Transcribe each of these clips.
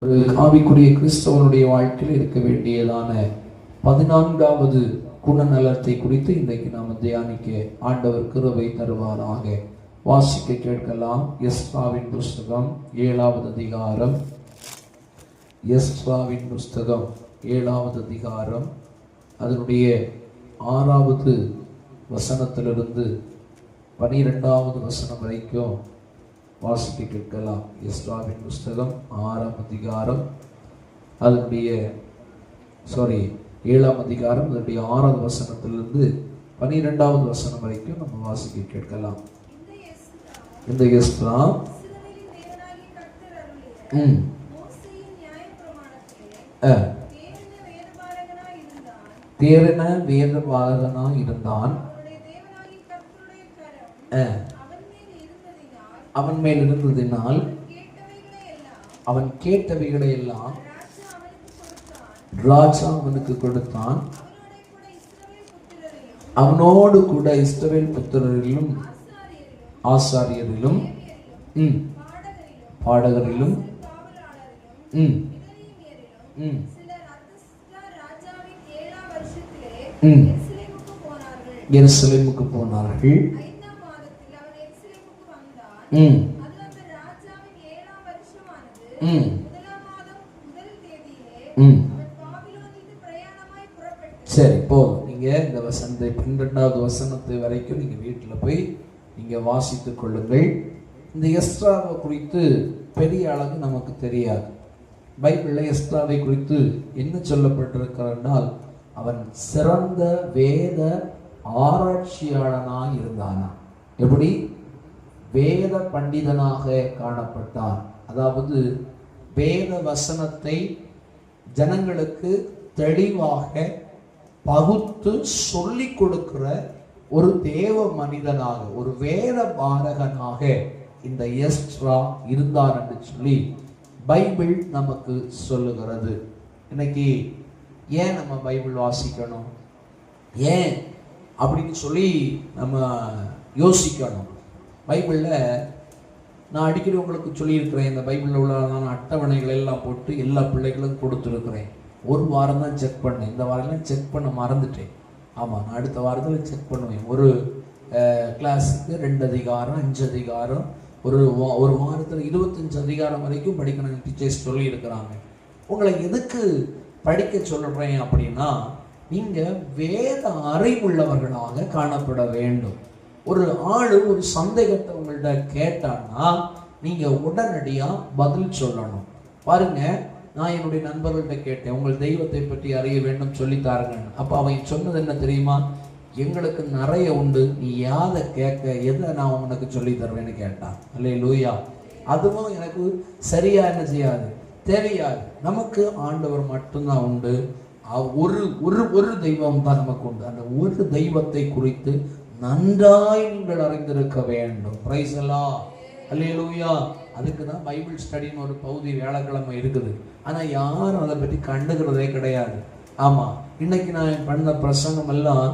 ஒரு ஆவிக்குரிய கிறிஸ்தவனுடைய வாழ்க்கையில் இருக்க வேண்டியதான 14வது குணநலத்தை குறித்து இன்றைக்கு நாம் தியானிக்க ஆண்டவர் கிருபை தருவாராக. வாசிக்க கேட்கலாம். எஸ்ராவின் புஸ்தகம் 7வது அதிகாரம். எஸ்ராவின் புஸ்தகம் 7வது அதிகாரம் அதனுடைய 6வது வசனத்திலிருந்து 12வது வசனம் வரைக்கும் வாசிக்க கேட்கலாம். எஸ்ராவின் புஸ்தகம் 6ஆம் அதிகாரம் அதனுடைய 7ஆம் அதிகாரம் அதனுடைய 6வது வசனத்திலிருந்து 12வது வசனம் வரைக்கும் நம்ம வாசிக்க கேட்கலாம். இந்த எஸ்ரா தேறின வேதபாரகனா இருந்தான். அவன் மேல் இருந்ததினால் அவன் கேட்டவைகளை எல்லாம் ராஜா அவனுக்கு கொடுத்தான். அவனோடு கூட இஸ்ரவேல் புத்திரரிலும் ஆசாரியரிலும் பாடகரிலும் எருசலேமுக்கு போனார்கள். சரி, போதும். நீங்க இந்த வசனத்தை 12வது வசனத்தை வரைக்கும் நீங்க வீட்டுல போய் நீங்க வாசித்துக் கொள்ளுங்கள். இந்த எஸ்ராவை குறித்து பெரிய அளவு நமக்கு தெரியாது. பைபிள்ல எஸ்ராவை குறித்து என்ன சொல்லப்பட்டிருக்கிறால், அவன் சிறந்த வேத ஆராய்ச்சியாளனாய் இருந்தானா. எப்படி? வேத பண்டிதனாக காணப்பட்டான். அதாவது வேத வசனத்தை ஜனங்களுக்கு தெளிவாக பகுத்து சொல்லிக் கொடுக்கிற ஒரு தேவ மனிதனாக, ஒரு வேத பாரகனாக இந்த எஸ்ரா இருந்தார் என்று சொல்லி பைபிள் நமக்கு சொல்லுகிறது. இன்னைக்கு ஏன் நம்ம பைபிள் வாசிக்கணும், ஏன் அப்படின்னு சொல்லி நம்ம யோசிக்கணும். பைபிளில் நான் அடிக்கடி உங்களுக்கு சொல்லியிருக்கிறேன், இந்த பைபிளில் உள்ள அட்டவணைகள் எல்லாம் போட்டு எல்லா பிள்ளைகளும் கொடுத்துருக்குறேன். ஒரு வாரம் தான் செக் பண்ணேன், இந்த வாரம்லாம் செக் பண்ண மறந்துட்டேன். ஆமாம், நான் அடுத்த வாரத்தில் செக் பண்ணுவேன். ஒரு கிளாஸுக்கு 2 அதிகாரம் 5 அதிகாரம், ஒரு வாரத்தில் 25 அதிகாரம் வரைக்கும் படிக்கணும் டீச்சர்ஸ் சொல்லியிருக்கிறாங்க. உங்களை எதுக்கு படிக்க சொல்கிறேன் அப்படின்னா, நீங்கள் வேத அறிவுள்ளவர்களாக காணப்பட வேண்டும். ஒரு ஆளு ஒரு சந்தேகத்தை உங்கள்கிட்ட கேட்டான்னா நீங்க உடனடியா பதில் சொல்லணும். பாருங்க, நான் என்னுடைய நண்பர்கள்ட்ட கேட்டேன், உங்கள் தெய்வத்தை பற்றி அறிய வேண்டும் சொல்லித்தாருங்க. அப்ப அவன் சொன்னது என்ன தெரியுமா? எங்களுக்கு நிறைய உண்டு, நீ யாதை கேட்க, எதை நான் உனக்கு சொல்லி தருவேன்னு கேட்டான். அல்லேலூயா. அதுவும் எனக்கு சரியா என்ன செய்யாது, தெரியாது. நமக்கு ஆண்டவர் மட்டும்தான் உண்டு. ஒரு ஒரு ஒரு தெய்வம் தான் நமக்கு உண்டு. அந்த ஒரு தெய்வத்தை குறித்து நன்றாய் நீங்கள் அறிந்திருக்க வேண்டும். பிரைஸ் எல்லாம். அல்லேலூயா. அதுக்கு தான் பைபிள் ஸ்டடின்னு ஒரு பகுதி வியாழக்கிழமை இருக்குது. ஆனால் யாரும் அதை பற்றி கண்டுக்கிறதே கிடையாது. ஆமாம், இன்னைக்கு நான் பண்ண பிரசங்கம் எல்லாம்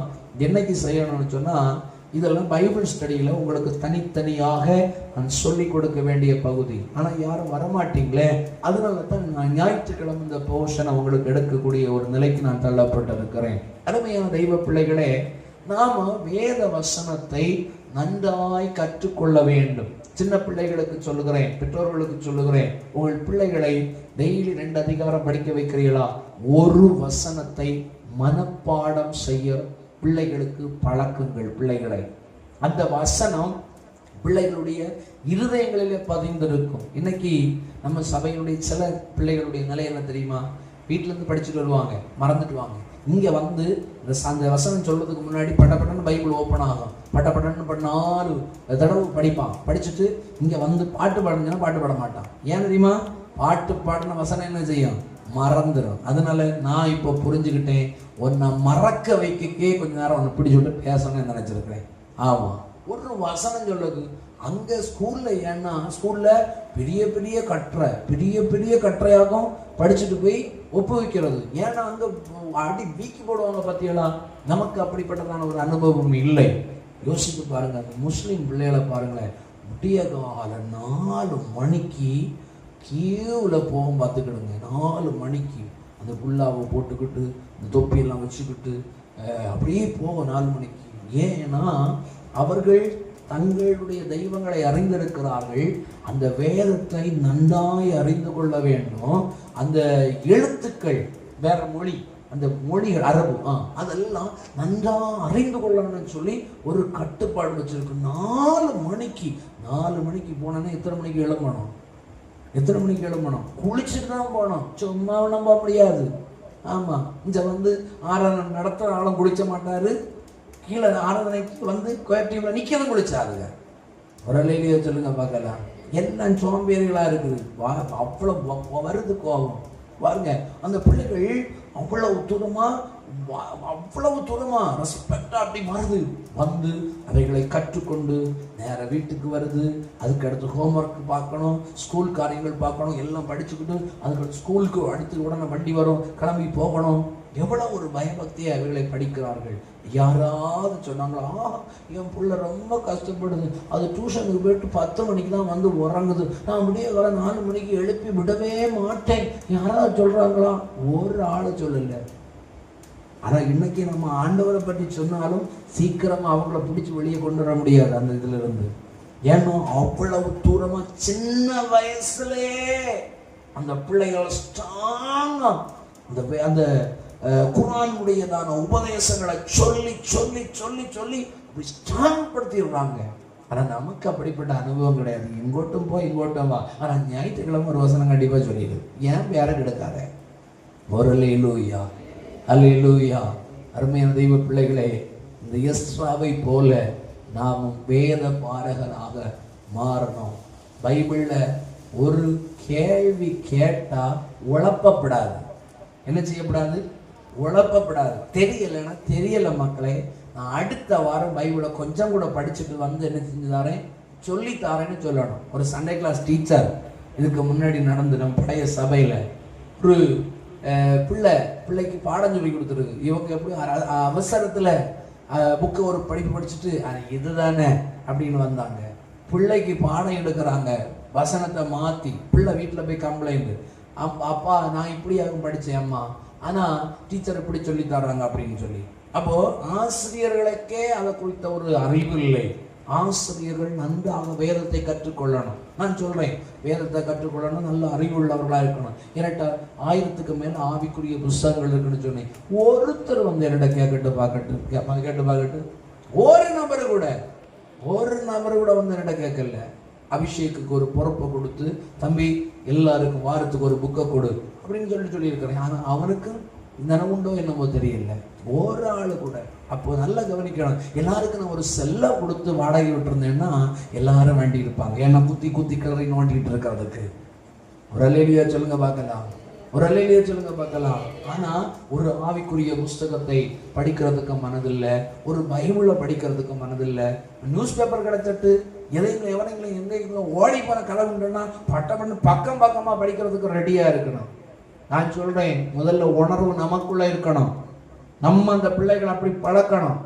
என்னைக்கு செய்யணும்னு சொன்னால், இதெல்லாம் பைபிள் ஸ்டடியில் உங்களுக்கு தனித்தனியாக நான் சொல்லி கொடுக்க வேண்டிய பகுதி. ஆனால் யாரும் வரமாட்டீங்களே, அதனால தான் நான் ஞாயிற்றுக்கிழமை இந்த போர்ஷனை உங்களுக்கு எடுக்கக்கூடிய ஒரு நிலைக்கு நான் தள்ளப்பட்டிருக்கிறேன். அருமையான தெய்வ பிள்ளைகளே, நாம வேத வசனத்தை நன்றாய் கற்றுக்கொள்ள வேண்டும். சின்ன பிள்ளைகளுக்கு சொல்லுகிறேன், பெற்றோர்களுக்கு சொல்லுகிறேன், உங்கள் பிள்ளைகளை டெய்லி 2 அதிகாரம் படிக்க வைக்கிறீர்களா? ஒரு வசனத்தை மனப்பாடம் செய்ய பிள்ளைகளுக்கு பழக்குங்கள். பிள்ளைகளை அந்த வசனம் பிள்ளைகளுடைய இருதயங்களிலே பதிந்திருக்கும். இன்னைக்கு நம்ம சபையினுடைய சில பிள்ளைகளுடைய நிலை என்ன தெரியுமா? வீட்டுல இருந்து படிச்சுட்டு வருவாங்க, மறந்துட்டு வாங்க. இங்கே வந்து அந்த வசனம் சொல்றதுக்கு முன்னாடி பட்டப்பட்டன்னு பைபிள் ஓப்பன் ஆகும். பட்டப்பட்டன்னு 4 தடவை படிப்பான். படிச்சுட்டு இங்கே வந்து பாட்டு பாடுங்கன்னா பாட்டு பாட மாட்டான். ஏன் தெரியுமா? பாட்டு பாடின வசனம் என்ன செய்யும்? மறந்துடும். அதனால நான் இப்போ புரிஞ்சுக்கிட்டேன், உன்னை மறக்க வைக்கே கொஞ்ச நேரம் உன்னை பிடிச்சி விட்டு பேசணும்னு நினைச்சிருக்கிறேன். ஆமாம், ஒரு வசனம் சொல்லுது. அங்கே ஸ்கூலில் ஏன்னா ஸ்கூலில் பெரிய பெரிய கட்டுரையாகவும் படிச்சுட்டு போய் ஒப்புவிக்கிறது. ஏன்னா அங்கே அடி வீக்கி போடுவாங்க பார்த்தீங்களா? நமக்கு அப்படிப்பட்டதான ஒரு அனுபவம் இல்லை. யோசித்து பாருங்க, அந்த முஸ்லீம் பிள்ளைகளை பாருங்களேன், விடிய கால 4 மணிக்கு கியூவில் போகும் பார்த்துக்கிடுங்க. 4 மணிக்கு அந்த குல்லாவை போட்டுக்கிட்டு இந்த தொப்பியெல்லாம் வச்சுக்கிட்டு அப்படியே போகும் 4 மணிக்கு. ஏன்னா அவர்கள் தங்களுடைய தெய்வங்களை அறிந்திருக்கிறார்கள். அந்த வேதத்தை நன்றாய் அறிந்து கொள்ள வேண்டும். அந்த எழுத்துக்கள் வேற மொழி, அந்த மொழிகள் அரபு அதெல்லாம் நன்றா அறிந்து கொள்ளணும்னு சொல்லி ஒரு கட்டுப்பாடு வச்சிருக்கு. 4 மணிக்கு போனோன்னா எத்தனை மணிக்கு எழும்பணும்? எத்தனை மணிக்கு எழும்பணும்? குளிச்சுட்டு தான் போகணும். சும்மா நம்ப முடியாது. ஆமாம், இங்கே ஆராதனை நடத்துகிற ஆளும் குளிச்ச மாட்டார். கீழே ஆராதனைக்கு கோயட்டியில் நிற்கிறதும் குளிச்சாருங்க. ஒரு லேலியை சொல்லுங்க பார்க்கலாம். எல்லாம் சோம்பேறிகளாக இருக்குது. அவ்வளோ வருது கோபம் பாருங்க. அந்த பிள்ளைகள் அவ்வளவு தூரமாக ரெஸ்பெக்டாக அப்படி வந்து அவைகளை கற்றுக்கொண்டு நேர வீட்டுக்கு வருது. அதுக்கு அடுத்து ஹோம்ஒர்க் பார்க்கணும், ஸ்கூல் காரியங்கள் பார்க்கணும், எல்லாம் படிச்சுக்கிட்டு அதுக்கு ஸ்கூலுக்கு அடுத்து உடனே வண்டி வரும், கிளம்பி போகணும். எவ்வளோ ஒரு பயபக்தியை அவைகளை படிக்கிறார்கள். யாராவது சொன்னாங்களா, என் பிள்ளை ரொம்ப கஷ்டப்படுது, அது டியூஷனுக்கு போயிட்டு 10 மணிக்கு தான் உறங்குது, நான் விடிய கால 4 மணிக்கு எழுப்பி விடவே மாட்டேன், யாராவது சொல்கிறாங்களா? ஒரு ஆளை சொல்லலை. ஆனால் இன்னைக்கு நம்ம ஆண்டவரை பற்றி சொன்னாலும் சீக்கிரமாக அவங்கள பிடிச்சி வெளியே கொண்டு வர முடியாது அந்த இதுல இருந்து. ஏன்னா அவ்வளவு தூரமா சின்ன வயசுலே அந்த பிள்ளைகள் ஸ்ட்ராங்கா அந்த குர்ஆனுடையதான உபதேசங்களை சொல்லி சொல்லி சொல்லி சொல்லி ஸ்ட்ராங் படுத்திடுறாங்க. ஆனால் நமக்கு அப்படிப்பட்ட அனுபவம் கிடையாது. இங்கோட்டும் போய் இங்கோட்டும் வா. ஆனால் ஞாயிற்றுக்கிழமை ஒரு வசனம் கண்டிப்பாக சொல்லிடு. ஏன் வேற கிடைக்காத ஒரு அல்லேலூயா அல்லேலூயா. அருமையான தெய்வ பிள்ளைகளே, இந்த எஸ்ராவை போல நாமும் வேத பாரகனாக மாறணும். பைபிளில் ஒரு கேள்வி கேட்டால் உழப்பப்படாது. என்ன செய்யப்படாது? உழப்பப்படாது. தெரியலைன்னா தெரியலை மக்களே, நான் அடுத்த வாரம் பைபிளை கொஞ்சம் கூட படிச்சுட்டு என்ன செஞ்சுதாரேன் சொல்லித்தாரேன்னு சொல்லணும். ஒரு சண்டே கிளாஸ் டீச்சர் இதுக்கு முன்னாடி நடந்து நம்ம பழைய சபையில் ஒரு பிள்ளைக்கு பாடம் சொல்லி கொடுத்துருக்கு. இவங்க எப்படி அவசரத்தில் புக்கை ஒரு படிப்பு படிச்சுட்டு அது இதுதானே அப்படின்னு வந்தாங்க. பிள்ளைக்கு பாடம் எடுக்கிறாங்க, வசனத்தை மாற்றி. பிள்ளை வீட்டில் போய் கம்ப்ளைண்ட், அப்பா நான் இப்படியாகவும் படித்தேன் அம்மா, ஆனால் டீச்சர் இப்படி சொல்லி தர்றாங்க அப்படின்னு சொல்லி. அப்போது ஆசிரியர்களுக்கே அதை குறித்த ஒரு அறிவு இல்லை. ஆசிரியர்கள் நன்றாக வேதத்தை கற்றுக்கொள்ளணும். நான் சொல்கிறேன், வேதத்தை கற்றுக்கொள்ளணும், நல்ல அறிவுள்ளவர்களாக இருக்கணும். என்கிட்ட 1000க்கு மேலே ஆவிக்குரிய புஸ்தகங்கள் இருக்குன்னு சொன்னேன். ஒருத்தர் என்னிட்ட கேட்டு பார்க்கட்டு ஒரு நபர் கூட என்னிட்ட கேட்கல. அபிஷேக்குக்கு ஒரு பொறுப்பை கொடுத்து, தம்பி எல்லாருக்கும் வாரத்துக்கு ஒரு புக்கை கொடு அப்படின்னு சொல்லியிருக்கிறேன். ஆனால் அவனுக்கு நினைவுண்டோ என்னமோ தெரியல, ஒரு ஆள் கூட. அப்போ நல்லா கவனிக்கணும். எல்லாருக்கும் நான் ஒரு செல்லை கொடுத்து வாடகை விட்டுருந்தேன்னா எல்லாரும் வேண்டி இருப்பாங்க. ஏன்னா குத்தி கிளறி நோண்டிட்டு இருக்கிறதுக்கு. ஒரு அல்லேலூயா சொல்லுங்க பார்க்கலாம், ஒரு அல்லேலூயா சொல்லுங்க பார்க்கலாம். ஆனால் ஒரு ஆவிக்குரிய புஸ்தகத்தை படிக்கிறதுக்கு மனதில்லை, ஒரு பைபிளை படிக்கிறதுக்கு மனதில்லை. நியூஸ் பேப்பர் கிடைச்சிட்டு எவனைங்களும் எங்கெங்களும் ஓடி போன கலவுண்டோன்னா பட்டப்பண்ணு பக்கமாக படிக்கிறதுக்கு ரெடியாக இருக்கணும். நான் சொல்கிறேன், முதல்ல உணர்வு நமக்குள்ளே இருக்கணும். நம்ம அந்த பிள்ளைகளை அப்படி பழக்கணும்.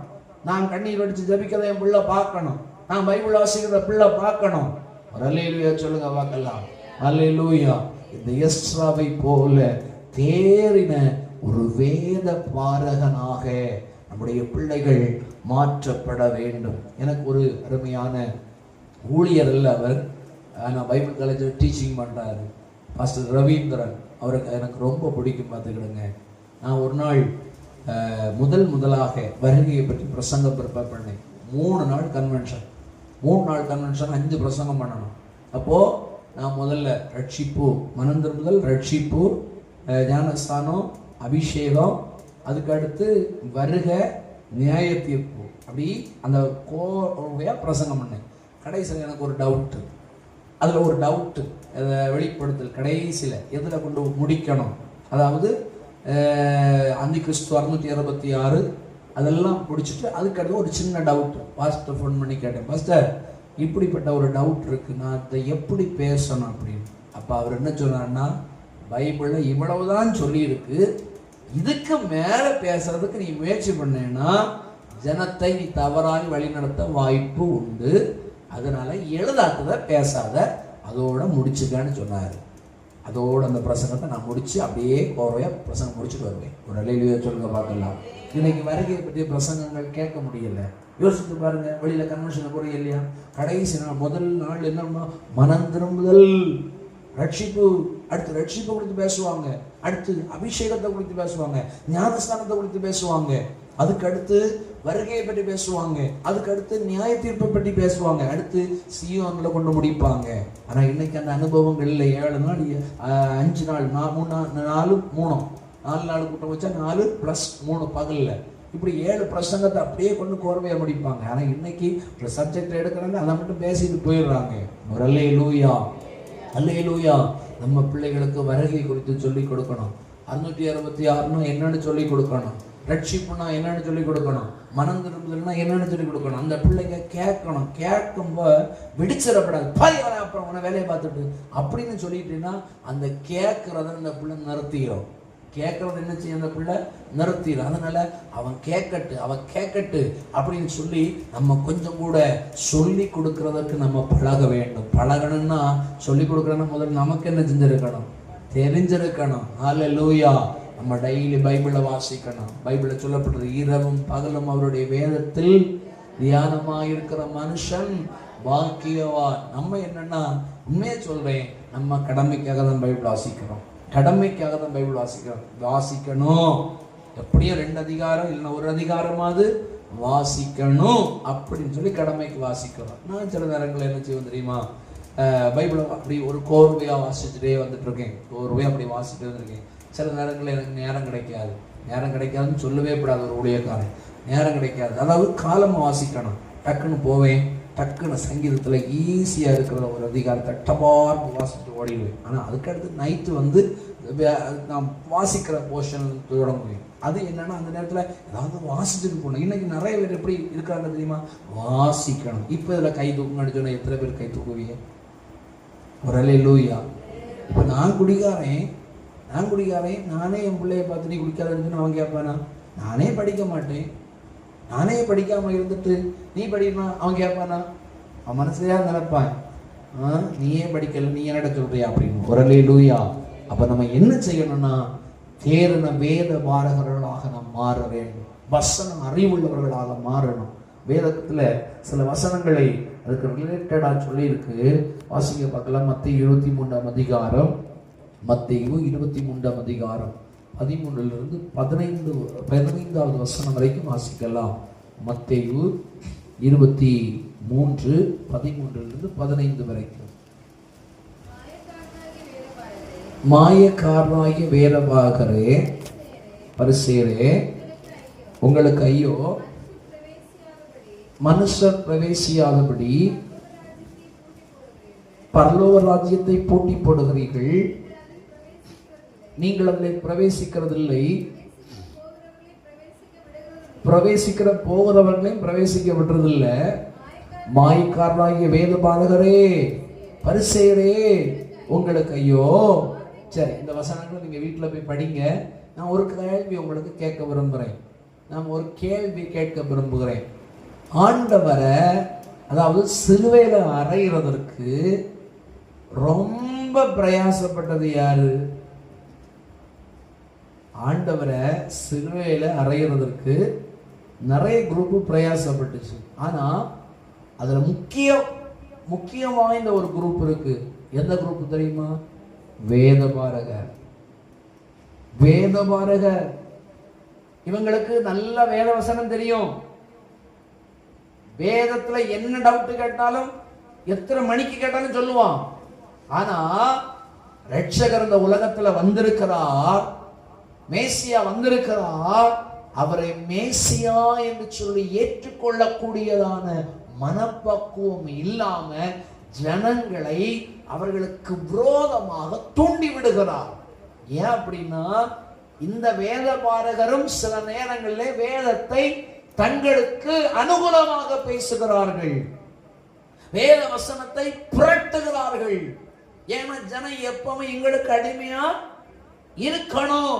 நான் கண்ணீர் வடித்து ஜபிக்கிறத என் பிள்ளை பார்க்கணும், நான் பைபிள் வாசிக்கிறத பிள்ளை பார்க்கணும். ஒரு அல்லேலூயா சொல்லுங்க பார்க்கலாம், அல்லேலூயா. இந்த எஸ்ராவை போல தேறின ஒரு வேத பாரகனாக நம்முடைய பிள்ளைகள் மாற்றப்பட வேண்டும். எனக்கு ஒரு அருமையான ஊழியர் இல்லை அவர், நான் பைபிள் காலேஜில் டீச்சிங் பண்ணுறாரு, பாஸ்டர் ரவீந்திரன். அவருக்கு எனக்கு ரொம்ப பிடிக்கும். பார்த்துக்கிடுங்க, நான் ஒரு நாள் முதலாக வருகையை பற்றி பிரசங்கம் ப்ரிப்பேர் பண்ணேன். 3 நாள் கன்வென்ஷன், 5 பிரசங்கம் பண்ணணும். அப்போது நான் முதல்ல ரட்சிப்பு, மனந்திரும்புதல், ரட்சிப்பு, ஞானஸ்தானம், அபிஷேகம், அதுக்கு அடுத்து வருக, நியாய தீர்ப்பு, அப்படி அந்த கோவையாக பிரசங்கம் பண்ணேன். கடைசியில் எனக்கு ஒரு டவுட்டு, அதில் ஒரு டவுட்டு வெளிப்படுத்தல் கடைசியில் எதில் கொண்டு முடிக்கணும். அதாவது அந்தி கிறிஸ்து 666 அதெல்லாம் முடிச்சுட்டு அதுக்கடுத்து ஒரு சின்ன டவுட்டு பாஸ்டர் ஃபோன் பண்ணி கேட்டேன், பாஸ்டர் இப்படிப்பட்ட ஒரு டவுட் இருக்குது, நான் அதை எப்படி பேசணும் அப்படின்னு. அப்போ அவர் என்ன சொன்னார்னா, பைபிளில் இவ்வளவுதான் சொல்லியிருக்கு, இதுக்கு மேலே பேசுறதுக்கு நீ முயற்சி பண்ணேன்னா ஜனத்தை நீ தவறாக வழிநடத்த வாய்ப்பு உண்டு, அதனால எழுதாத்ததை பேசாத, அதோட முடிச்சுக்கான்னு சொன்னார். அதோடு அந்த பிரசங்கத்தை நான் முடிச்சு அப்படியே கோர்வையாக பிரசங்கம் முடிச்சுட்டு வருவேன். ஒரு அல்லேலூயா சொல்லுங்க பார்க்கலாம். இன்னைக்கு வருகையை பற்றிய பிரசங்கங்கள் கேட்க முடியல. யோசித்து பாருங்க, வெளியில கன்வென்ஷன் போறீங்க இல்லையா, கடைசி நாள் முதல் நாள் என்னன்னா மனம் திரும்புதல், ரட்சிப்பு, அடுத்து ரட்சிப்பை குறித்து பேசுவாங்க, அடுத்து அபிஷேகத்தை குறித்து பேசுவாங்க, ஞானஸ்தானத்தை குறித்து பேசுவாங்க, அதுக்கு அடுத்து வருகையை பற்றி பேசுவாங்க, அதுக்கு அடுத்து நியாய தீர்ப்பை பற்றி பேசுவாங்க, அடுத்து சீயோன்ல கொண்டு முடிப்பாங்க. ஆனா இன்னைக்கு அந்த அனுபவங்கள் இல்லை. 7 நாள் 5 நாள் 4 நாள் கூட்டம் வச்சா 4 + 3 பகல்ல இப்படி 7 பிரசங்கத்தை அப்படியே கொண்டு கோர்வையா முடிப்பாங்க. ஆனா இன்னைக்கு ஒரு சப்ஜெக்ட் எடுக்கிறாங்க, அதை மட்டும் பேசிட்டு போயிடுறாங்க. ஒரு அல்லேலூயா, அல்லேலூயா. நம்ம பிள்ளைகளுக்கு வருகை குறித்து சொல்லிக் கொடுக்கணும். 666 என்னன்னு சொல்லிக் கொடுக்கணும், ரட்சிப்புனா என்னன்னு சொல்லிக் கொடுக்கணும், மனம் திரும்புதல்னா என்னன்னு சொல்லிக் கொடுக்கணும். அந்த பிள்ளைங்க கேட்கணும். கேட்கும்போது விடிச்சிடப்படாது, அப்புறம் உன வேலையை பார்த்துட்டு அப்படின்னு சொல்லிட்டீங்கன்னா அந்த கேட்கறத அந்த பிள்ளை நிறுத்திடும். கேட்கறது என்ன செய்ய அந்த பிள்ளை நிறுத்திடும். அதனால அவன் கேட்கட்டு அப்படின்னு சொல்லி நம்ம கொஞ்சம் கூட சொல்லி கொடுக்கறதுக்கு நம்ம பழக வேண்டும். பழகணும்னா சொல்லி கொடுக்கறதுனா முதல்ல நமக்கு என்ன செஞ்சிருக்கணும், தெரிஞ்சிருக்கணும். அல்லேலூயா. நம்ம டெய்லி பைபிளை வாசிக்கணும். பைபிளில் சொல்லப்பட்டது, இரவும் பகலும் அவருடைய வேதத்தில் தியானமாயிருக்கிற மனுஷன் பாக்கியவான். நம்ம என்னன்னா, உண்மையே சொல்றேன், நம்ம கடமைக்காக தான் பைபிள் வாசிக்கிறோம், கடமைக்காக தான் பைபிள் வாசிக்கணும். எப்படியும் 2 அதிகாரம் இல்லைன்னா 1 அதிகாரமாவது வாசிக்கணும் அப்படின்னு சொல்லி கடமைக்கு வாசிக்கிறோம். நான் சில நேரங்களில் என்ன செய்வோம் தெரியுமா, பைபிளை அப்படி ஒரு கோர்வையாக வாசிச்சுட்டே வந்துட்டு இருக்கேன், கோர்வையாக அப்படி வாசிச்சுட்டே வந்துருக்கேன். சில நேரங்களில் எனக்கு நேரம் கிடைக்காதுன்னு சொல்லவே கூடாது. ஒரு ஊழியக்காரன் நேரம் கிடைக்காது, அதாவது காலம் வாசிக்கணும். டக்குன்னு போவேன், டக்குன்னு சங்கீதத்தில் ஈஸியாக இருக்கிற ஒரு அதிகாரத்தை டபார்னு வாசிட்டு ஓடிடுவேன். ஆனால் அதுக்கடுத்து நைட்டு வந்து நான் வாசிக்கிற போர்ஷன் தொடங்குவேன். அது என்னன்னா அந்த நேரத்தில் ஏதாவது வாசிச்சுட்டு போகணும். இன்னைக்கு நிறைய பேர் எப்படி இருக்காங்க தெரியுமா, வாசிக்கணும். இப்போ இதில் கை தூக்குங்கன்னு சொன்னால் எத்தனை பேர் கை தூக்குவீங்க? ஒரு அல்லேலூயா. இப்போ நான் குடிக்காரன், நானே என் பிள்ளைய பார்த்து நீ குடிக்காதன்னு சொன்னா அவன் கேட்பானா? நானே படிக்க மாட்டேன், நானே படிக்காம இருந்துட்டு நீ படிக்கணும் அவன் கேட்பானா? அவன் மனசுலையா நினைப்பான், நீயே படிக்கல, நீ என்னடா சொல்றியா அப்படின்னு. ஒரு அல்லேலூயா. அப்ப நம்ம என்ன செய்யணும்னா, தேர்ன வேத பாரகர்களாக நாம் மாற வேண்டும், வசனம் அறிவுள்ளவர்களாக மாறணும். வேதத்துல சில வசனங்களை அதுக்கு ரிலேட்டடா சொல்லி இருக்கு, வாசிக்க பார்க்கலாம். மத்தேயு 23ஆம் அதிகாரம், மத்தேயு 23ஆம் அதிகாரம் 13 15வது வசனம் வரைக்கும் வாசிக்கலாம். மத்தேயு 23 13 வரைக்கும். மாயக்காரனாகிய வேதபாரகரே, பரிசேயரே, உங்களுக்கு ஐயோ, மனுஷர் பிரவேசியாதபடி பரலோக ராஜ்யத்தை போட்டி போடுகிறீர்கள், நீங்கள் அதில் பிரவேசிக்கிறதில்லை, பிரவேசிக்கிற போகிறவர்களையும் பிரவேசிக்க விடுறதில்லை. மாயக்காரனாகிய வேதபாரகரே, பரிசேயரே, உங்களுக்கு ஐயோ. சரி, இந்த வசனங்களை நீங்க வீட்டில் போய் படிங்க. நான் ஒரு கேள்வி உங்களுக்கு கேட்க விரும்புகிறேன். ஆண்டவரை, அதாவது சிலுவையில அறையிறதற்கு ரொம்ப பிரயாசப்பட்டது யாரு? ஆண்டவரை சிலுவையில அறையிறதற்கு நிறைய குரூப் பிரயாசப்பட்டுச்சு. ஆனா அதுல முக்கியம் வாய்ந்த ஒரு குரூப் இருக்கு. எந்த குரூப் தெரியுமா? வேதபாரகர். இவங்களுக்கு நல்ல வேத வசனம் தெரியும். வேதத்துல என்ன டவுட் கேட்டாலும், எத்தனை மணிக்கு கேட்டாலும் சொல்லுவான். ஆனா ரட்சகர் இந்த உலகத்துல வந்திருக்கிறார், மேசியா வந்திருக்கிறார். அவரை மேசியா என்று சொல்லி ஏற்றுக்கொள்ளக்கூடியதான மனப்பக்குவம் இல்லாம ஜனங்களை அவர்களுக்கு விரோதமாக தூண்டி விடுகிறார். ஏன் அப்படின்னா, இந்த வேதபாரகரும் சில நேரங்களிலே வேதத்தை தங்களுக்கு அனுகூலமாக பேசுகிறார்கள், வேத வசனத்தை புரட்டுகிறார்கள். ஏன்னா ஜனம் எப்பவுமே எங்களுக்கு அடிமையா இருக்கணும்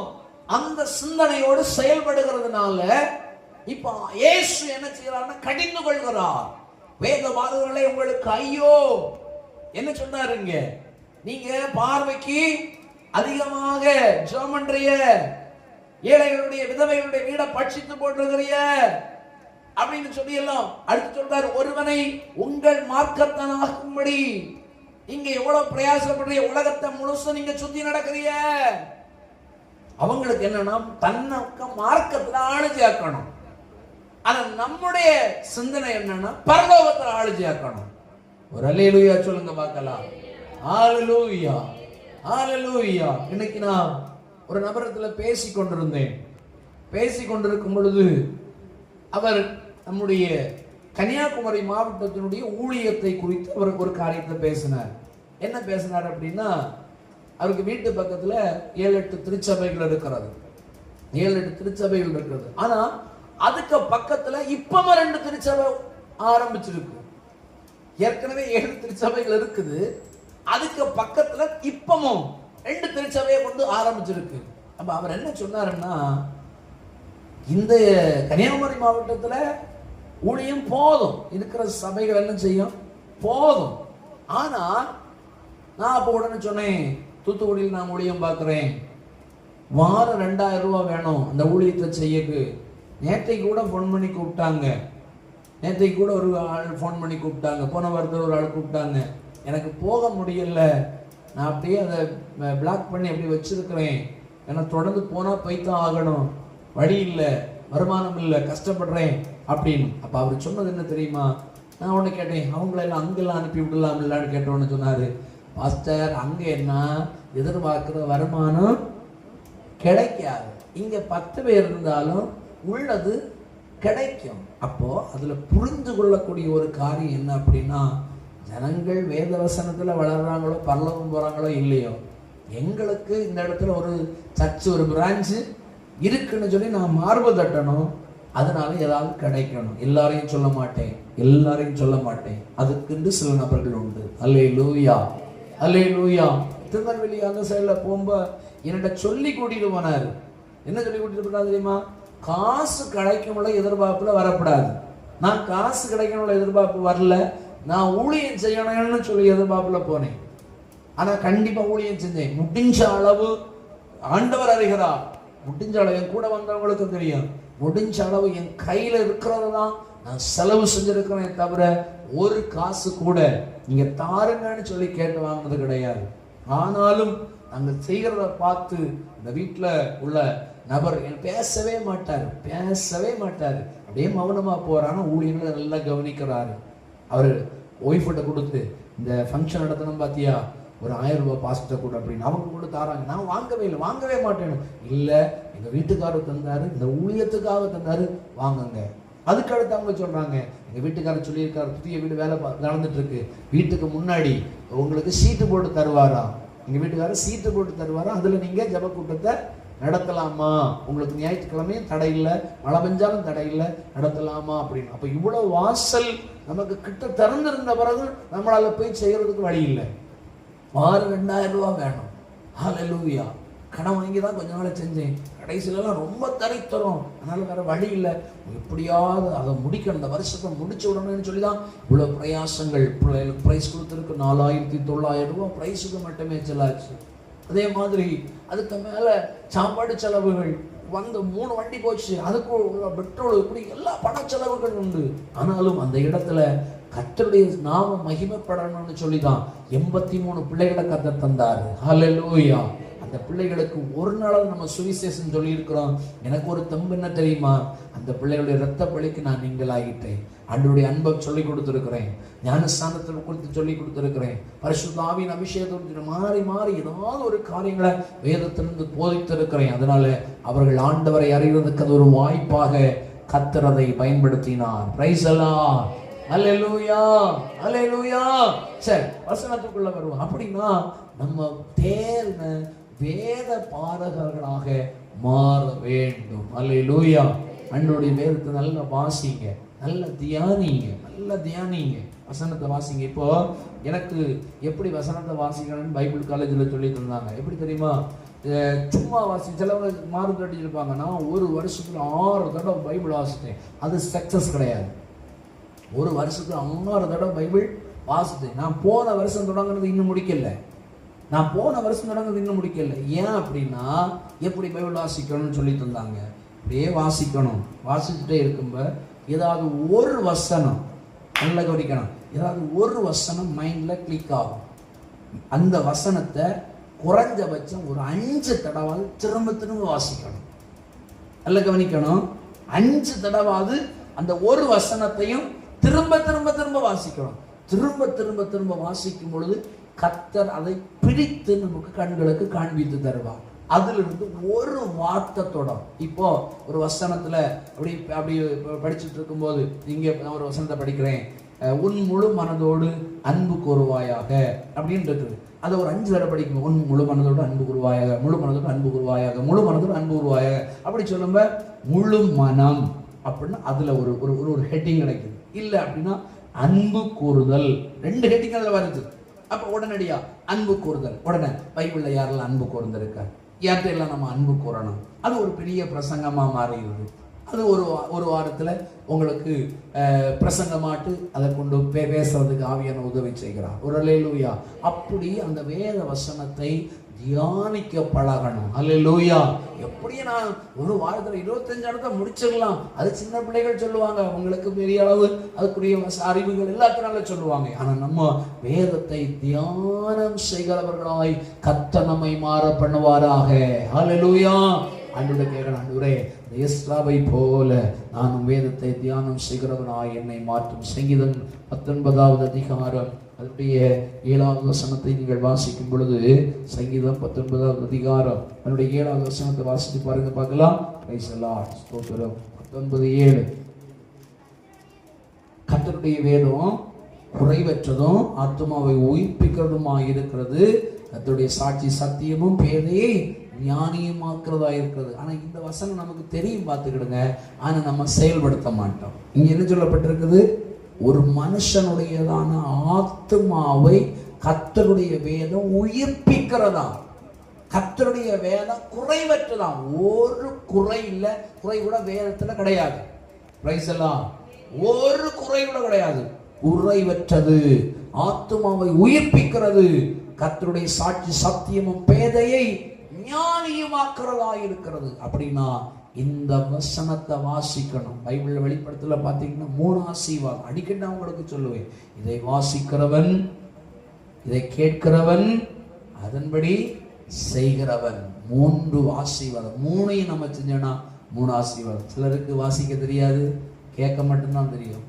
அந்த சிந்தனையோடு செயல்படுகிறதுனால இப்ப இயேசு என்ன செய்யறாருன்னா கடிந்து கொள்கிறார். வேதபாரகர்களே, உங்களுக்கு ஐயோ. என்ன சொன்னாருங்க? நீங்க பார்வைக்கு அதிகமாக ஜெபம் பண்றிய, ஏழைகளுடைய விதவைகளுடைய வீடை பட்சித்து போட்டிருக்கிறிய அப்படின்னு சொல்லி எல்லாம் அடுத்து சொல்றாரு, ஒருவனை உங்கள் மார்க்கத்தனாகும்படி இங்க எவ்வளவு பிரயாசப்படுறிய, உலகத்தை முழுசும் நீங்க சுத்தி நடக்கிறிய. அவங்களுக்கு என்னன்னா தன்னக்க மார்க்கத்துல ஆளுஜியாக்கணும். ஆனா நம்முடைய சிந்தனை என்னன்னா பரலோகத்துல ஆளுஜியாக்கணும். ஒரு அல்லேலூயா சொல்லுங்க பார்க்கலாம். ஹalleluya, ஹalleluya. இன்னைக்கு நான் ஒரு நபரத்துல பேசி கொண்டிருக்கும் பொழுது அவர் நம்முடைய கன்னியாகுமரி மாவட்டத்தினுடைய ஊழியத்தை குறித்து அவர் ஒரு காரியத்தை பேசினார். என்ன பேசினார் அப்படின்னா, அவருக்கு வீட்டு பக்கத்துல 7-8 திருச்சபைகள் இருக்கிறது. 7-8 திருச்சபைகள் இருக்கிறது. ஆனா அதுக்கு பக்கத்துல இப்பமா 2 திருச்சபை ஆரம்பிச்சிருக்கு. ஏற்கனவே 7 திருச்சபைகள் இருக்குது. அதுக்கு பக்கத்துல இப்பமும் 2 திருச்சபையை கொண்டு ஆரம்பிச்சிருக்கு. அப்ப அவர் என்ன சொன்னாருன்னா, இந்த கன்னியாகுமரி மாவட்டத்துல ஊழியம் போதும், இருக்கிற சபைகள் என்ன செய்யும் போதும். ஆனா நான் அப்ப உடனே சொன்னேன், தூத்துக்குடியில் நான் ஊழியம் பார்க்கிறேன், வாரம் 2000 ரூபாய் வேணும் அந்த ஊழியத்தை செய்யக்கு. நேற்றைக்கு கூட ஃபோன் பண்ணி கூப்பிட்டாங்க, ஒரு ஆள் ஃபோன் பண்ணி கூப்பிட்டாங்க, போன வாரத்தில் ஒரு ஆள் கூப்பிட்டாங்க. எனக்கு போக முடியல, நான் அப்படியே அதை பிளாக் பண்ணி அப்படியே வச்சிருக்கிறேன். ஏன்னா தொடர்ந்து போனால் போய்த்தான் ஆகணும், வழி இல்லை, வருமானம் இல்லை, கஷ்டப்படுறேன் அப்படின்னு. அப்போ அவர் சொன்னது என்ன தெரியுமா? நான் ஒன்று கேட்டேன், அவங்களெல்லாம் அங்கெல்லாம் அனுப்பி விடலாம் இல்லான்னு கேட்டோன்னு சொன்னார், பாஸ்டர் அங்கே என்ன எதிர்பார்க்குற வருமானம் கிடைக்காது, இங்கே 10 பேர் இருந்தாலும் உள்ளது கிடைக்கும். அப்போ அதுல புரிந்து கொள்ளக்கூடிய ஒரு காரியம் என்ன அப்படின்னா, ஜனங்கள் வேத வசனத்துல வளர்றாங்களோ பரலோகம் போறாங்களோ இல்லையோ, எங்களுக்கு இந்த இடத்துல ஒரு சர்ச் ஒரு பிரான்ச்சு இருக்குன்னு சொல்லி நான் மார்பு தட்டணும், அதனால ஏதாவது கிடைக்கணும். எல்லாரையும் சொல்ல மாட்டேன், அதுக்குண்டு சில நபர்கள் உண்டு. அல்லேலூயா, அல்லேலூயா. திருநெல்வேலி அந்த சைடுல போகும்போது என்னிட்ட சொல்லி கூட்டிட்டு போனாரு. என்ன சொல்லி கூட்டிட்டு போனாரு தெரியுமா? காசு கிடைக்கும்ல எதிர்பார்ப்புல வரக்கூடாது. நான் காசு கிடைக்கணும்ல எதிர்பார்ப்பு வரல, நான் ஊழியம் செய்யணும்னு சொல்லி எதிர்பார்ப்புல போனேன். ஆனா கண்டிப்பா ஊழியம் செஞ்சேன். முடிஞ்ச அளவு ஆண்டவர் அறிகிறார், முடிஞ்ச அளவு என் கூட வந்தவங்களுக்கு தெரியும், முடிஞ்ச அளவு என் கையில இருக்கிறது தான் நான் செலவு செஞ்சிருக்கிறேன், தவிர ஒரு காசு கூட நீங்க தாருங்கன்னு சொல்லி கேட்டு வாங்கினது கிடையாது. ஆனாலும் நாங்க செய்கிறத பார்த்து இந்த வீட்டுல உள்ள நபர் பேசவே மாட்டாரு, அப்படியே மௌனமா போறாரு. ஊழியர்களை நல்லா கவனிக்கிறாரு. அவரு ஒய்ஃப்கிட்ட கொடுத்து, இந்த ஃபங்க்ஷன் நடத்தணும் பாத்தியா, ஒரு 1000 ரூபாய் பாஸ்டர் கூட அப்படின்னு அவங்க கூட தாராங்க. நான் வாங்கவே மாட்டேன்னு. இல்ல எங்க வீட்டுக்காரர் தந்தாரு, இந்த ஊழியத்துக்காக தந்தாரு, வாங்குங்க. அதுக்கு அடுத்து அவங்க சொல்றாங்க, எங்க வீட்டுக்காரர் சொல்லியிருக்காரு, புதிய வீடு வேலை நடந்துட்டு இருக்கு, வீட்டுக்கு முன்னாடி உங்களுக்கு சீட்டு போட்டு தருவாரா, எங்க வீட்டுக்காரர் சீட்டு போட்டு தருவாரா, அதுல நீங்க ஜப கூட்டத்தை நடத்தலாமா, உங்களுக்கு ஞாயிற்றுக்கிழமையும் தடை இல்லை, மழை பெஞ்சாலும் தடை இல்லை, நடத்தலாமா அப்படின்னு. அப்ப இவ்வளவு வாசல் நமக்கு கிட்ட திறந்திருந்த பிறகு நம்மளால போய் செய்யறதுக்கு வழி இல்லை. 2000 ரூபாய் வேணும். ஹல்லேலூயா. கடன் வாங்கி தான் கொஞ்ச நாள் செஞ்சேன், கடைசியிலலாம் ரொம்ப தரைத்தரும், அதனால வேற வழி இல்லை, எப்படியாவது அதை முடிக்கணும், இந்த வருஷத்தை முடிச்சு விடணும்னு சொல்லி தான் இவ்வளவு பிரயாசங்கள். பிள்ளைகளுக்கு பிரைஸ் கொடுத்துருக்கு, 4900 ரூபாய் பிரைஸுக்கு மட்டுமே செல்லாச்சு. அதே மாதிரி அதுக்கு மேல சாப்பாடு செலவுகள் வந்து 3 வண்டி போச்சு, அதுக்கு பெட்ரோல், இப்படி எல்லா பண செலவுகள் உண்டு. ஆனாலும் அந்த இடத்துல கர்த்தருடைய நாம மகிமைப்படணும்னு சொல்லிதான் 83 பிள்ளைகளை கர்த்தர் தந்தாரு. ஹல்லேலூயா. அந்த பிள்ளைகளுக்கு ஒரு நாளாவது நம்ம சுவிசேஷம் சொல்லி இருக்கிறோம். எனக்கு ஒரு தெம்பு என்ன தெரியுமா? அந்த பிள்ளைகளுடைய இரத்த பலிக்கு நான் நீங்களாகிட்டேன். ஆண்டவருடைய அன்பை சொல்லி கொடுத்திருக்கிறேன், ஞானஸ்தானத்தை குறித்து சொல்லி கொடுத்திருக்கிறேன், பரிசுத்த ஆவியின் அபிஷேகத்தை மாறி மாறி ஏதாவது ஒரு காரியங்களை வேதத்திலிருந்து போதித்திருக்கிறேன். அதனால அவர்கள் ஆண்டவரை அறிவதற்கு அது ஒரு வாய்ப்பாக கர்த்தர் அதை பயன்படுத்தினார். பிரைஸ் எல்லாம் அல்லேலூயா, அல்லேலூயா. சரி, வசனத்துக்குள்ள வருவோம். அப்படின்னா நம்ம தேர்ந்த வேத பாரகர்களாக மாற வேண்டும். அல்லேலூயா. அன்றைய வேதத்தை நல்லா வாசிங்க, நல்ல தியானிங்க, வசனத்தை வாசிங்க. இப்போ எனக்கு எப்படி வசனத்தை வாசிக்கணும்னு பைபிள் காலேஜில் சொல்லி தந்தாங்க. எப்படி தெரியுமா? சும்மா சிலவங்க மார்க் அடிச்சிருப்பாங்க. நான் ஒரு வருஷத்துல 6 தடவை பைபிள் வாசித்தேன். அது சக்சஸ் கிடையாது. ஒரு வருஷத்துல 6 தடவை பைபிள் வாசித்தேன். நான் போன வருஷம் தொடங்கினது இன்னும் முடிக்கல. நான் போன வருஷம் தொடங்குறது இன்னும் முடிக்கல. ஏன் அப்படின்னா எப்படி பைபிள் வாசிக்கணும்னு சொல்லி தந்தாங்க. அப்படியே வாசிக்கணும். வாசிச்சுட்டே இருக்கும்போது ஏதாவது ஒரு வசனம் நல்ல கவனிக்கணும். ஏதாவது ஒரு வசனம் மைண்ட்ல கிளிக் ஆகும். அந்த வசனத்தை குறைஞ்சபட்சம் ஒரு 5 தடவை திரும்ப திரும்ப வாசிக்கணும். நல்ல கவனிக்கணும். 5 தடவாவது அந்த ஒரு வசனத்தையும் திரும்ப திரும்ப திரும்ப வாசிக்கணும். திரும்ப திரும்ப திரும்ப வாசிக்கும் பொழுது கர்த்தர் அதை பிடித்து நமக்கு கண்களுக்கு காண்பித்து தருவார். அதிலிருந்து ஒரு வார்த்தை தொடரும். இப்போ ஒரு வசனத்துல அப்படி அப்படி படிச்சுட்டு இருக்கும்போது இங்கே நான் ஒரு வசனத்தை படிக்கிறேன், உன் முழு மனதோடு அன்பு கூறுவாயாக அப்படின்னு இருக்குது. அதை ஒரு 5 தடவை படிக்கும். உன் முழு மனதோடு அன்பு கூறுவாயாக, முழு மனதோடு அன்பு கூறுவாயாக, முழு மனதோடு அன்பு கூறுவாயாக அப்படி சொல்லும்ப முழு மனம் அப்படின்னா அதுல ஒரு ஒரு ஹெட்டிங் கிடைக்குது. இல்லை அப்படின்னா அன்பு கூறுதல் 2 ஹெட்டிங் அதில் வருது. அப்போ உடனடியா அன்பு கூறுதல். உடனே பைபிள்ல யாரெல்லாம் அன்பு கூர்ந்திருக்கார், யார்கிட்டையெல்லாம் நம்ம அன்பு கூறணும், அது ஒரு பெரிய பிரசங்கமா மாறிடுது. அது ஒரு வாரத்துல உங்களுக்கு பிரசங்கமாட்டு அதை கொண்டு பேசுறதுக்கு ஆவியான உதவி செய்கிறார். ஒரு அல்லேலூயா. அப்படி அந்த வேத வசனத்தை தியானிக்க பழகணும். அல்லேலூயா. எப்படியே நான் ஒரு வாரத்துல 25 இடத்தை முடிச்சிடலாம், அது சின்ன பிள்ளைகள் சொல்லுவாங்க, உங்களுக்கு பெரிய அளவு அதுக்குரிய அறிவுகள் எல்லாத்தினால சொல்லுவாங்க. ஆனா நம்ம வேதத்தை தியானம் செய்கிறவர்களாய் கர்த்தர் நம்மை மாற பண்ணுவாராக. அல்லேலூயா. ஆண்டவரே கேட்கணும், ஆண்டவரே எஸ்ராவை போல நானும் வேதத்தை தியானம் செய்கிறவனாய் என்னை மாற்றும். சங்கீதம் 19வது அதிகாரம் அதனுடைய 7வது வசனத்தை நீங்கள் வாசிக்கும் பொழுது, சங்கீதம் 19வது அதிகாரம் அதனுடைய 7வது வசனத்தை வாசித்து பாருங்க, பார்க்கலாம். Praise the Lord. ஸ்தோத்திரம். 19:7 கர்த்தருடைய வேதம் குறைவற்றதும் ஆத்துமாவை உயிர்ப்பிக்கிறதுமாய் இருக்கிறது, கர்த்தருடைய சாட்சி சத்தியமும் பேதையை ஞானியமாக்குறதா இருக்கிறது. ஆனா இந்த வசனம் நமக்கு தெரியும், பார்த்துக்கிடுங்க. ஆனா நம்ம செயல்படுத்த மாட்டோம். இங்க என்ன சொல்லப்பட்டிருக்குது? ஒரு மனுஷனுடையதான ஆத்துமாவை கர்த்தருடைய வேதம் உயிர்ப்பிக்கிறதா. கர்த்தருடைய வேதம் குறைவற்றதான். ஒரு குறை இல்லை, குறை கூட வேதத்துல கிடையாது. பிரைஸ் எல்லாம் ஒரு குறை கூட கிடையாது. குறைவற்றது, ஆத்துமாவை உயிர்ப்பிக்கிறது, கர்த்தருடைய சாட்சி சத்தியமும் பேதையை ஞானியமாக்குறதா இருக்கிறது. அப்படின்னா இந்த வசனத்தை வாசிக்கணும். பைபிள் வெளிப்படுத்தல பார்த்தீங்கன்னா 3 ஆசீர்வாதம் அடிக்கடி நான் உங்களுக்கு சொல்லுவேன். இதை வாசிக்கிறவன், இதை கேட்கிறவன், அதன்படி செய்கிறவன். 3 ஆசீர்வாதம். 3ஐயும் நம்ம செஞ்சோம்னா 3 ஆசீர்வாதம். சிலருக்கு வாசிக்க தெரியாது, கேட்க மட்டும்தான் தெரியும்.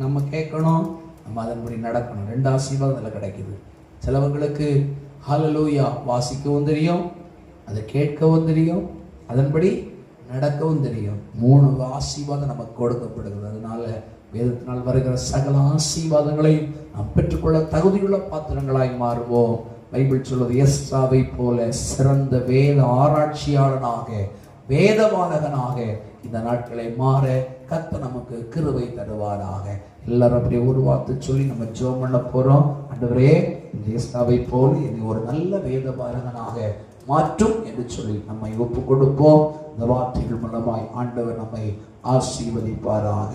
நம்ம கேட்கணும், நம்ம அதன்படி நடக்கணும். 2 ஆசீர்வாதம் அதில் கிடைக்குது. சிலவங்களுக்கு ஹல்லேலூயா வாசிக்கவும் தெரியும், அதை கேட்கவும் தெரியும், அதன்படி நடக்கவும் தெரியும். 3 ஆசீர்வாதம் நமக்கு கொடுக்கப்படுகிறது. அதனால வேதத்தினால் வருகிற சகல ஆசீர்வாதங்களையும் நாம் பெற்றுக்கொள்ள தகுதியுள்ள பாத்திரங்களாய் மாறுவோம். பைபிள் சொல்வது, எஸ்ராவை போல சிறந்த வேத ஆராய்ச்சியாளனாக, வேதபாலகனாக இந்த நாட்களை மாற கர்த்தர் நமக்கு கிருபை தருவாராக. எல்லாரும் அப்படியே ஒரு வார்த்தை சொல்லி நம்ம ஜெபம் பண்ண போறோம். ஆண்டவரே, இந்த எஸ்ராவை போல என்னை ஒரு நல்ல வேதபாலகனாக மாற்றும் என்று சொல்லி நம்மை ஒப்பு கொடுப்போம். இந்த வார்த்தைகள் மூலமாய் ஆண்டவர் நம்மை ஆசீர்வதிப்பாராக.